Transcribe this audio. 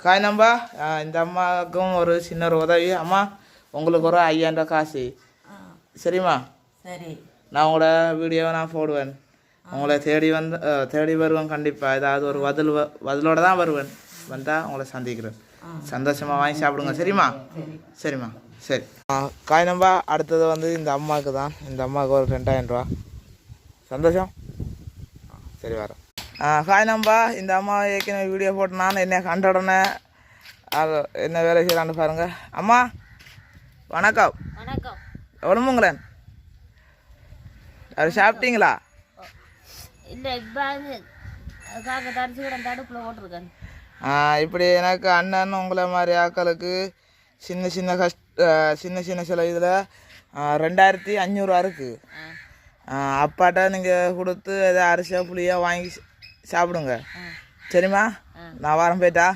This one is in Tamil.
காய் நம்பா இந்த அம்மாவுக்கும் ஒரு சின்ன ஒரு உதவி. அம்மா உங்களுக்கு ஒரு 5000 காசு சரிம்மா? சரி. நான் உங்களோட வீடியோவை நான் போடுவேன். உங்களை தேடி வருவேன் கண்டிப்பாக. ஏதாவது ஒரு பதிலோட தான் வருவேன். வந்தால் உங்களை சந்திக்கிறேன். சந்தோஷமாக வாங்கி சாப்பிடுங்க சரிம்மா? சரிம்மா சரி. காய் நம்பா அடுத்தது வந்து இந்த அம்மாவுக்கு தான். இந்த அம்மாவுக்கு ஒரு 2000 ரூபா. சந்தோஷம். சரி வரேன். காய் நம்பா இந்த அம்மா ஏற்கனவே வீடியோ போட்டேன். என்ன கண்ட உடனே என்ன வேலை செய்யலான்னு பாருங்க. அம்மா வணக்கம். வணக்கம். ஒழுங்குங்களேன் அது சாப்பிட்டீங்களா? இல்லை இப்போ தரிசி கூட தடுப்பில் ஓட்டிருக்கேன். இப்படி எனக்கு அண்ணன் உங்களை மாதிரி ஆக்களுக்கு சின்ன சின்ன சில இதில் 2500 இருக்குது. அப்பாட்ட நீங்கள் கொடுத்து எதாவது அரிசியாக புளியாக வாங்கி சாப்பிடுங்க சரிம்மா? நான் வாரம் போயிட்டா.